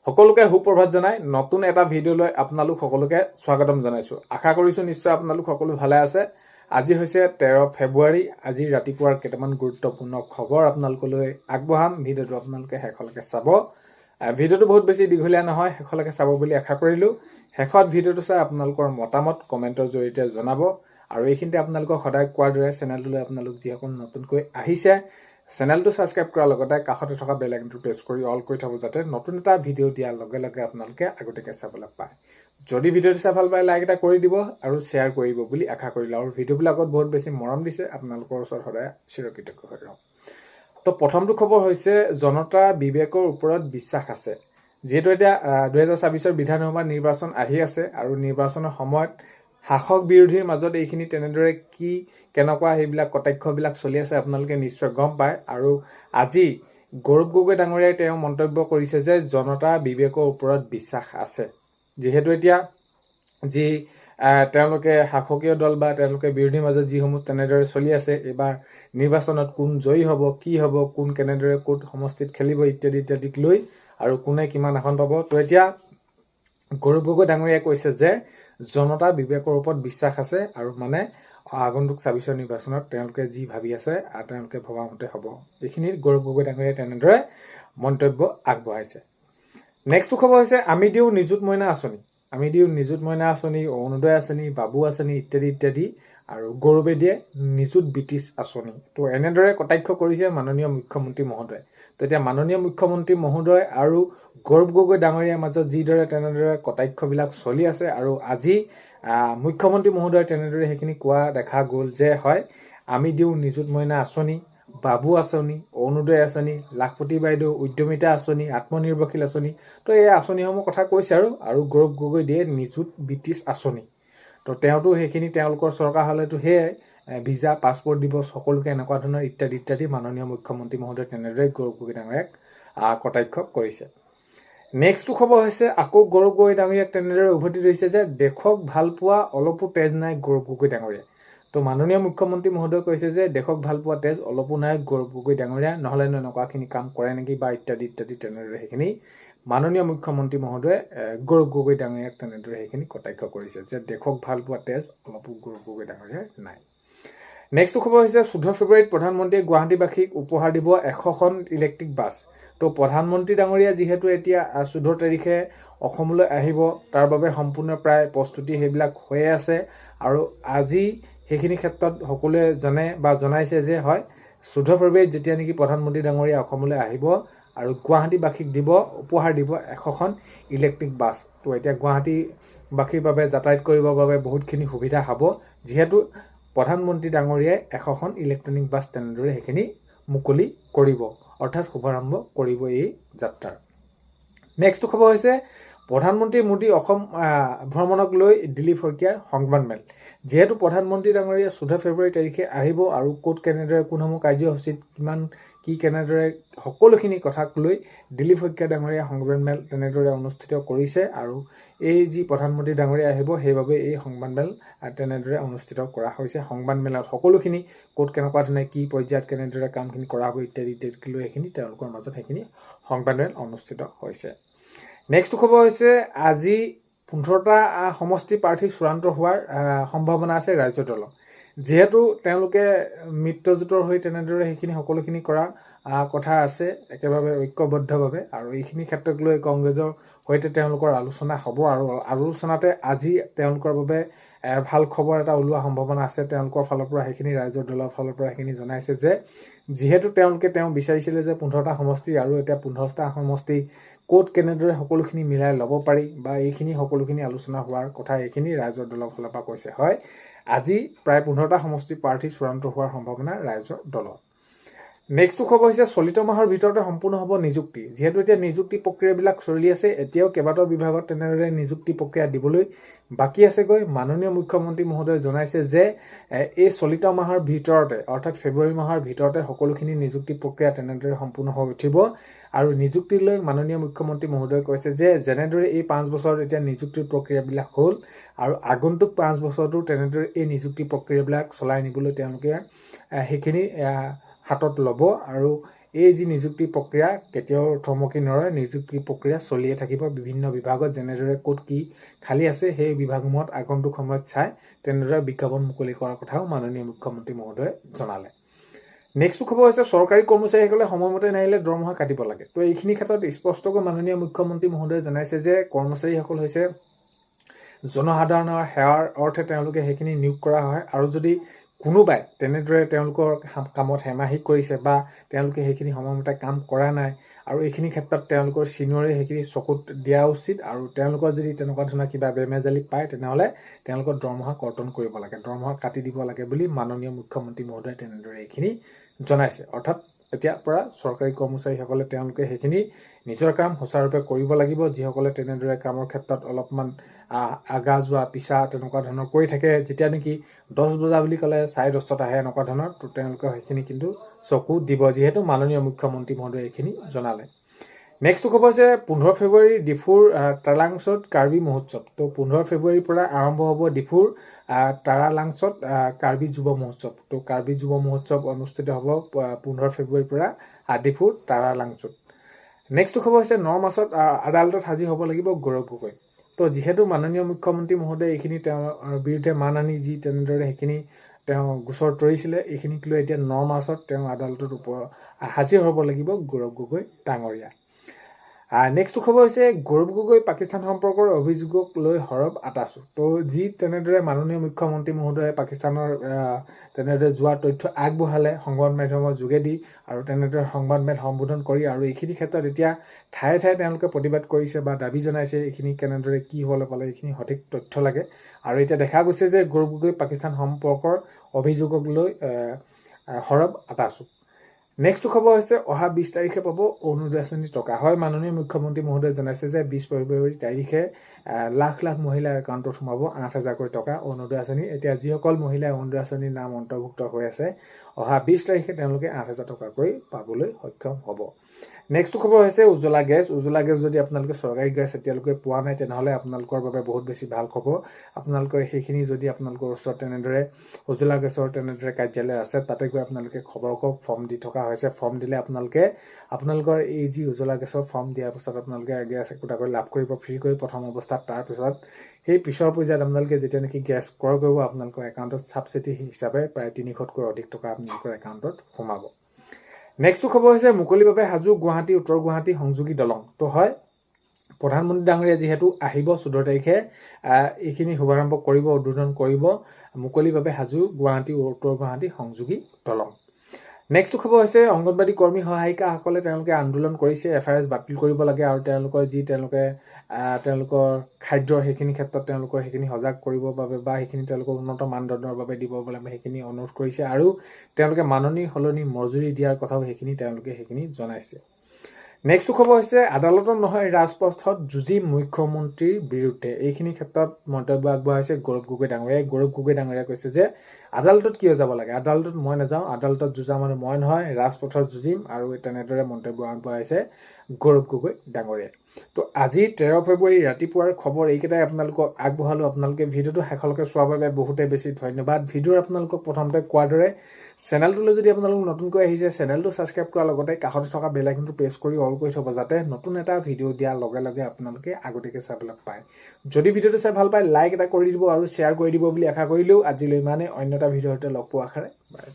সকলোকে সুপ্ৰভাত জনাই নতুন এটা ভিডিঅ'লৈ আপোনালোক সকলোকে স্বাগতম জনাইছোঁ। আশা কৰিছোঁ নিশ্চয় আপোনালোক সকলো ভালে আছে। আজি হৈছে 13 ফেব্ৰুৱাৰী। আজি ৰাতিপুৱাৰ কেইটামান গুৰুত্বপূৰ্ণ খবৰ আপোনালোকলৈ আগবঢ়াম। ভিডিঅ'টো আপোনালোকে শেষলৈকে চাব। ভিডিঅ'টো বহুত বেছি দীঘলীয়া নহয়, শেষলৈকে চাব বুলি আশা কৰিলোঁ। শেষত ভিডিঅ'টো চাই আপোনালোকৰ মতামত কমেণ্টৰ জৰিয়তে জনাব। আৰু এইখিনিতে আপোনালোকক সদায় কোৱাৰ দৰে চেনেলটোলৈ আপোনালোক যিসকল নতুনকৈ আহিছে চেনেলটো সাবস্ক্ৰাইব কৰাৰ লগতে কাষতে থকা বেল আইকনটো প্ৰেছ কৰি অল কৰি থব যাতে নতুন এটা ভিডিঅ' দিয়াৰ লগে লগে আপোনালোকে আগতীয়াকৈ চাবলৈ পায়। যদি ভিডিঅ'টো চাই ভাল পায় লাইক এটা কৰি দিব আৰু শ্বেয়াৰ কৰিব বুলি আশা কৰিলোঁ। আৰু ভিডিঅ'বিলাকত বহুত বেছি মৰম দিছে, আপোনালোকৰ ওচৰত সদায় চিৰকৃতজ্ঞ হৈ ৰওঁ। তো প্ৰথমটো খবৰ হৈছে জনতা বিবেকৰ ওপৰত বিশ্বাস আছে। যিহেতু এতিয়া 2024 বিধানসভা নিৰ্বাচন আহি আছে আৰু নিৰ্বাচনৰ সময়ত শাসক বিৰোধীৰ মাজত এইখিনি তেনেদৰে কি কেনেকুৱা সেইবিলাক কটাক্ষবিলাক চলি আছে আপোনালোকে নিশ্চয় গম পায়। আৰু আজি গৌৰৱ গগৈ ডাঙৰীয়াই তেওঁ মন্তব্য কৰিছে যে জনতা বিবেকৰ ওপৰত বিশ্বাস আছে। যিহেতু এতিয়া যি তেওঁলোকে শাসকীয় দল বা তেওঁলোকে বিৰোধীৰ মাজত যিসমূহ তেনেদৰে চলি আছে, এইবাৰ নিৰ্বাচনত কোন জয়ী হ'ব, কি হ'ব, কোন কেনেদৰে ক'ত সমষ্টিত খেলিব ইত্যাদি ইত্যাদিক লৈ আৰু কোনে কিমান আসন পাব। তো এতিয়া গৌৰৱ গগৈ ডাঙৰীয়াই কৈছে যে জনতা বিবেকৰ ওপৰত বিশ্বাস আছে আৰু মানে আগন্তুক 24 নিৰ্বাচনত তেওঁলোকে যি ভাবি আছে তেওঁলোকে ভবা মতে হ'ব। এইখিনি গৌৰৱ গগৈ ডাঙৰীয়াই তেনেদৰে মন্তব্য আগবঢ়াইছে। নেক্সটটো খবৰ হৈছে আমি দিওঁ নিযুত মইনা আঁচনি। আমি দিওঁ নিযুত মইনা আঁচনি, অৰুণোদয় আঁচনি, বাবু আঁচনি ইত্যাদি ইত্যাদি আৰু গৌৰৱে দিয়ে নিযুত ব্ৰিটিছ আঁচনি। তো এনেদৰে কটাক্ষ কৰিছে মাননীয় মুখ্যমন্ত্ৰী মহোদয়। তো এতিয়া মাননীয় মুখ্যমন্ত্ৰী মহোদয় আৰু গৌৰৱ গগৈ ডাঙৰীয়াৰ মাজত যিদৰে তেনেদৰে কটাক্ষবিলাক চলি আছে আৰু আজি মুখ্যমন্ত্ৰী মহোদয়ে তেনেদৰে সেইখিনি কোৱা দেখা গ'ল যে হয় আমি দিওঁ নিযুত মইনা আঁচনি, বাবু আঁচনি, অৰুণোদয় আঁচনি, লাখপতি বাইদেউ, উদ্যমিতা আঁচনি, আত্মনিৰ্ভৰশীল আঁচনি। তো এই আঁচনিসমূহ কথা কৈছে আৰু গৌৰৱ গগৈ দিয়ে নিযুত ব্ৰিটিছ আঁচনি। তো তেওঁতো সেইখিনি তেওঁলোকৰ চৰকাৰ হ'লেতো সেয়াই ভিজা পাছপৰ্ট দিব সকলোকে এনেকুৱা ধৰণৰ ইত্যাদি ইত্যাদি মাননীয় মুখ্যমন্ত্ৰী মহোদয় তেনেদৰে গৌৰৱ গগৈ ডাঙৰীয়াক কটাক্ষ কৰিছে। নেক্সটটো খবৰ হৈছে আকৌ গৌৰৱ গগৈ ডাঙৰীয়াক তেনেদৰে উভতি ধৰিছে যে দেশক ভাল পোৱা অলপো তেজ নাই গৌৰৱ গগৈ ডাঙৰীয়া। তো মাননীয় মুখ্যমন্ত্ৰী মহোদয়ে কৈছে যে দেশক ভাল পোৱা তেজ অলপো নাই গৌৰৱ গগৈ ডাঙৰীয়া, নহ'লেনো এনেকুৱাখিনি কাম কৰে নেকি বা ইত্যাদি ইত্যাদি তেনেদৰে সেইখিনি মাননীয় মুখ্যমন্ত্ৰী মহোদয়ে গৌৰৱ গগৈ ডাঙৰীয়াক তেনেদৰে সেইখিনি কটাক্ষ কৰিছে যে দেশক ভাল পোৱা তেজ অলপো গৌৰৱ গগৈ ডাঙৰীয়াৰ নাই। নেক্সটটো খবৰ হৈছে 14 ফেব্ৰুৱাৰীত প্ৰধানমন্ত্ৰীয়ে গুৱাহাটীবাসীক উপহাৰ দিব 100খন ইলেক্ট্ৰিক বাছ। তো প্ৰধানমন্ত্ৰী ডাঙৰীয়া যিহেতু এতিয়া 14 তাৰিখে অসমলৈ আহিব, তাৰ বাবে সম্পূৰ্ণ প্ৰায় প্ৰস্তুতি সেইবিলাক হৈয়ে আছে। আৰু আজি সেইখিনি ক্ষেত্ৰত সকলোৱে জানে বা জনাইছে যে হয় 14 ফেব্ৰুৱাৰীত যেতিয়া নেকি প্ৰধানমন্ত্ৰী ডাঙৰীয়া অসমলৈ আহিব আৰু গুৱাহাটীবাসীক দিব উপহাৰ দিব 100খন ইলেক্ট্ৰিক বাছ। তো এতিয়া গুৱাহাটীবাসীৰ বাবে যাতায়াত কৰিবৰ বাবে বহুতখিনি সুবিধা হ'ব, যিহেতু প্ৰধানমন্ত্ৰী ডাঙৰীয়াই 100খন ইলেক্ট্ৰনিক বাছ তেনেদৰে সেইখিনি মুকলি কৰিব, অৰ্থাৎ শুভাৰম্ভ কৰিব এই যাত্ৰাৰ। নেক্সটটো খবৰ হৈছে প্ৰধানমন্ত্ৰী মোদী অসম ভ্ৰমণক লৈ দিলীপ শইকীয়াৰ সংবাদমেল। যিহেতু প্ৰধানমন্ত্ৰী ডাঙৰীয়া 14 ফেব্ৰুৱাৰী তাৰিখে আহিব আৰু ক'ত কেনেদৰে কোনসমূহ কাৰ্যসূচীত কিমান কি কেনেদৰে সকলোখিনি কথাক লৈ দিলীপ শইকীয়া ডাঙৰীয়া সংবাদমেল তেনেদৰে অনুষ্ঠিত কৰিছে। আৰু এই যি প্ৰধানমন্ত্ৰী ডাঙৰীয়া আহিব সেইবাবে এই সংবাদমেল তেনেদৰে অনুষ্ঠিত কৰা হৈছে। সংবাদমেলত সকলোখিনি ক'ত কেনেকুৱা ধৰণে কি পৰ্যায়ত কেনেদৰে কামখিনি কৰা হ'ব ইত্যাদি ইত্যাদি লৈ সেইখিনি তেওঁলোকৰ মাজত সেইখিনি সংবাদমেল অনুষ্ঠিত হৈছে। নেক্সটটো খবৰ হৈছে আজি 15টা সমষ্টি প্ৰাৰ্থী চূড়ান্ত হোৱাৰ সম্ভাৱনা আছে ৰাজ্য দলৰ। যিহেতু তেওঁলোকে মিত্ৰজোঁটৰ হৈ তেনেদৰে সেইখিনি সকলোখিনি কৰা কথা আছে একেবাৰে ঐক্যবদ্ধভাৱে। আৰু এইখিনি ক্ষেত্ৰক লৈ কংগ্ৰেছৰ সৈতে তেওঁলোকৰ আলোচনা হ'ব আৰু আলোচনাতে আজি তেওঁলোকৰ বাবে ভাল খবৰ এটা ওলোৱা সম্ভাৱনা আছে। তেওঁলোকৰ ফালৰ পৰা সেইখিনি ৰাজ্য দলৰ ফালৰ পৰা সেইখিনি জনাইছে যে যিহেতু তেওঁলোকে বিচাৰিছিলে যে 15টা সমষ্টি আৰু এতিয়া 15টা সমষ্টি ক'ত কেনেদৰে সকলোখিনি মিলাই ল'ব পাৰি বা এইখিনি সকলোখিনি আলোচনা হোৱাৰ কথা এইখিনি ৰাইজৰ দলৰ ফালৰ পৰা কৈছে। হয় আজি প্ৰায় 15টা সমষ্টি প্ৰাৰ্থী চূড়ান্ত হোৱাৰ সম্ভাৱনা ৰাইজৰ দলৰ। নেক্সটটো খবৰ হৈছে চলিত মাহৰ ভিতৰতে সম্পূৰ্ণ হ'ব নিযুক্তি। যিহেতু এতিয়া নিযুক্তি প্ৰক্ৰিয়াবিলাক চলি আছে, এতিয়াও কেইবাটাও বিভাগত তেনেদৰে নিযুক্তি প্ৰক্ৰিয়া দিবলৈ বাকী আছেগৈ। মাননীয় মুখ্যমন্ত্ৰী মহোদয়ে জনাইছে যে এই চলিত মাহৰ ভিতৰতে অৰ্থাৎ ফেব্ৰুৱাৰী মাহৰ ভিতৰতে সকলোখিনি নিযুক্তি প্ৰক্ৰিয়া তেনেদৰে সম্পূৰ্ণ হৈ উঠিব। আৰু নিযুক্তিলৈ মাননীয় মুখ্যমন্ত্ৰী মহোদয়ে কৈছে যে যেনেদৰে এই 5 বছৰত এতিয়া নিযুক্তিৰ প্ৰক্ৰিয়াবিলাক হ'ল আৰু আগন্তুক 5 বছৰতো তেনেদৰে এই নিযুক্তি প্ৰক্ৰিয়াবিলাক চলাই নিবলৈ তেওঁলোকে সেইখিনি হাতত ল'ব। আৰু এই যি নিযুক্তি প্ৰক্ৰিয়া কেতিয়াও থমকি নৰয়, নিযুক্তি প্ৰক্ৰিয়া চলিয়ে থাকিব বিভিন্ন বিভাগত যেনেদৰে ক'ত কি খালী আছে সেই বিভাগসমূহত আগন্তুক সময়ত চাই তেনেদৰে বিজ্ঞাপন মুকলি কৰাৰ কথাও মাননীয় মুখ্যমন্ত্ৰী মহোদয়ে জনালে। নেক্সট খবৰ হৈছে চৰকাৰী কৰ্মচাৰীসকলে সময়মতে নাহিলে দৰমহা কাটিব লাগে। তো এইখিনি ক্ষেত্ৰত স্পষ্টকৈ মাননীয় মুখ্যমন্ত্ৰী মহোদয়ে জনাইছে যে কৰ্মচাৰীসকল হৈছে জনসাধাৰণৰ সেৱাৰ অৰ্থে তেওঁলোকে সেইখিনি নিয়োগ কৰা হয়, আৰু যদি কোনোবাই তেনেদৰে তেওঁলোকৰ কামত হেমাহি কৰিছে বা তেওঁলোকে সেইখিনি সময়মতে কাম কৰা নাই আৰু এইখিনি ক্ষেত্ৰত তেওঁলোকৰ ছিনিয়ৰে সেইখিনি চকুত দিয়া উচিত, আৰু তেওঁলোকৰ যদি তেনেকুৱা ধৰণৰ কিবা বেমেজালি পায় তেনেহ'লে তেওঁলোকৰ দৰমহা কৰ্তন কৰিব লাগে, দৰমহা কাটি দিব লাগে বুলি মাননীয় মুখ্যমন্ত্ৰী মহোদয়ে তেনেদৰে এইখিনি জনাইছে। অৰ্থাৎ এতিয়াৰ পৰা চৰকাৰী কৰ্মচাৰীসকলে তেওঁলোকে সেইখিনি নিজৰ কাম সুচাৰুৰূপে কৰিব লাগিব। যিসকলে তেনেদৰে কামৰ ক্ষেত্ৰত অলপমান আগা যোৱা পিছা তেনেকুৱা ধৰণৰ কৰি থাকে, যেতিয়া নেকি 10 বজা বুলি ক'লে 10:30 আহে এনেকুৱা ধৰণৰ, তো তেওঁলোকে সেইখিনি কিন্তু চকু দিব, যিহেতু মাননীয় মুখ্যমন্ত্ৰী মহোদয়ে এইখিনি জনালে। নেক্সট খবৰ হৈছে 15 ফেব্ৰুৱাৰী ডিফুৰ টাৰালাংচত কাৰ্বি মহোৎসৱ। তো 15 ফেব্ৰুৱাৰীৰ পৰা আৰম্ভ হ'ব ডিফুৰ টাৰালাংচত কাৰ্বি যুৱ মহোৎসৱ। তো কাৰ্বি যুৱ মহোৎসৱ অনুষ্ঠিত হ'ব 15 ফেব্ৰুৱাৰীৰ পৰা ডিফুৰ টাৰালাংচত। নেক্সট খবৰ হৈছে 9 মাৰ্চত আদালতত হাজিৰ হ'ব লাগিব গৌৰৱ গগৈ। তো যিহেতু মাননীয় মুখ্যমন্ত্ৰী মহোদয়ে এইখিনি তেওঁৰ বিৰুদ্ধে মানহানি যি তেনেদৰে সেইখিনি তেওঁ গোচৰ তৰিছিলে, এইখিনিক লৈ এতিয়া 9 মাৰ্চত তেওঁ আদালতত হাজিৰ হ'ব লাগিব গৌৰৱ গগৈ ডাঙৰীয়া। নেক্সট খবৰ হৈছে গৌৰৱ গগৈ পাকিস্তান সম্পৰ্কৰ অভিযোগক লৈ হৰব আতাছো। তো যি তেনেদৰে মাননীয় মুখ্যমন্ত্ৰী মহোদয়ে পাকিস্তানৰ তেনেদৰে যোৱা তথ্য আগবঢ়ালে সংবাদ মাধ্যমৰ যোগেদি, আৰু তেনেদৰে সংবাদ মেল সম্বোধন কৰি, আৰু এইখিনি ক্ষেত্ৰত এতিয়া ঠায়ে ঠায়ে তেওঁলোকে প্ৰতিবাদ কৰিছে বা দাবী জনাইছে এইখিনি কেনেদৰে কি হ'বলৈ পালে এইখিনি সঠিক তথ্য লাগে। আৰু এতিয়া দেখা গৈছে যে গৌৰৱ গগৈ পাকিস্তান সম্পৰ্কৰ অভিযোগক লৈ হৰব আতাছো। নেক্সট খবৰ হৈছে অহা 20 তাৰিখে পাব অৰুণোদয় আঁচনি টকা। হয়, মাননীয় মুখ্যমন্ত্ৰী মহোদয়ে জনাইছে যে 20 ফেব্ৰুৱাৰী তাৰিখে লাখ লাখ মহিলাৰ একাউণ্টত সোমাব 8,000কৈ টকা অৰুণোদয় আঁচনি। এতিয়া যিসকল মহিলাই অৰুণোদয় আঁচনিৰ নাম অন্তৰ্ভুক্ত হৈ আছে, অহা 20 তাৰিখে তেওঁলোকে 8,000 টকাকৈ পাবলৈ সক্ষম হ'ব। নেক্সট খবৰ হৈছে উজ্জ্বলা গেছ। উজ্জ্বলা গেছ যদি আপোনালোকে চৰকাৰী গেছ এতিয়ালৈকে পোৱা নাই তেনেহ'লে আপোনালোকৰ বাবে বহুত বেছি ভাল খবৰ। আপোনালোকৰ সেইখিনি যদি আপোনালোকৰ ওচৰত তেনেদৰে উজ্জ্বলা গেছৰ তেনেদৰে কাৰ্যালয় আছে, তাতে গৈ আপোনালোকে খবৰ কওক, ফৰ্ম দি থকা হৈছে। ফৰ্ম দিলে আপোনালোকৰ এই যি উজ্জ্বলা গেছৰ ফৰ্ম দিয়াৰ পিছত আপোনালোকে গেছ একোটাকৈ লাভ কৰিব ফ্ৰীকৈ প্ৰথম অৱস্থাত। তাৰপিছত সেই পিছৰ পৰ্যায়ত আপোনালোকে যেতিয়া নেকি গেছ ক্ৰয় কৰিব, আপোনালোকৰ একাউণ্টত ছাবচিডি হিচাপে প্ৰায় 300তকৈ অধিক টকা আপোনালোকৰ একাউণ্টত সোমাব। নেক্সট খবৰ হৈছে মুকলিভাৱে সাজু গুৱাহাটী উত্তৰ গুৱাহাটী সংযোগী দলং। তো হয়, প্ৰধানমন্ত্ৰী ডাঙৰীয়া যিহেতু আহিব 14 তাৰিখে এইখিনি শুভাৰম্ভ কৰিব, উদ্বোধন কৰিব, মুকলিভাৱে সাজু গুৱাহাটী উত্তৰ গুৱাহাটী সংযোগী দলং। নেক্সট খবৰ হৈছে অংগনবাদী কৰ্মী সহায়িকাসকলে তেওঁলোকে আন্দোলন কৰিছে, FRS বাতিল কৰিব লাগে, আৰু তেওঁলোকৰ যি তেওঁলোকৰ খাদ্যৰ সেইখিনি ক্ষেত্ৰত তেওঁলোকৰ সেইখিনি সজাগ কৰিবৰ বাবে বা সেইখিনি তেওঁলোকৰ উন্নত মানদণ্ডৰ বাবে দিব বাবে সেইখিনি অনুৰোধ কৰিছে, আৰু তেওঁলোকে মাননি সলনি মজুৰি দিয়াৰ কথাও তেওঁলোকে সেইখিনি জনাইছে। নেক্সট খবৰ হৈছে আদালতত নহয় ৰাজপথত যুঁজি মুখ্যমন্ত্ৰীৰ বিৰুদ্ধে। এইখিনি ক্ষেত্ৰত মন্তব্য আগবঢ়াইছে গৌৰৱ গগৈ ডাঙৰীয়াই। গৌৰৱ গগৈ ডাঙৰীয়াই কৈছে যে আদালতত কিয় যাব লাগে, আদালতত মই নাযাওঁ, আদালতত যুঁজা মানুহ মই নহয়, ৰাজপথত যুঁজিম, আৰু তেনেদৰে মন্তব্য আগবঢ়াইছে গৌৰৱ গগৈ ডাঙৰীয়াই। তো আজি 13 ফেব্ৰুৱাৰী ৰাতিপুৱাৰ খবৰ এইকেইটাই আপোনালোকক আগবঢ়ালোঁ। আপোনালোকে ভিডিঅ'টো শেষলৈকে চোৱাৰ বাবে বহুতে বেছি ধন্যবাদ। ভিডিঅ'ৰ আপোনালোকক প্ৰথমতে কোৱাৰ দৰে চেনেলটোলৈ যদি আপোনালোক নতুনকৈ আহিছে, চেনেলটো ছাবস্ক্ৰাইব কৰাৰ লগতে কাষতে থকা বেল আইকনটো প্ৰেছ কৰি অল কৰি থ'ব, যাতে নতুন এটা ভিডিঅ' দিয়াৰ লগে লগে আপোনালোকে আগতীয়াকৈ চাবলৈ পায়। যদি ভিডিঅ'টো চাই ভাল পায় লাইক এটা কৰি দিব আৰু শ্বেয়াৰ কৰি দিব বুলি আশা কৰিলেও আজিলৈ ইমানেই। অন্য এটা ভিডিঅ'তে লগ পোৱা আশাৰে বাই।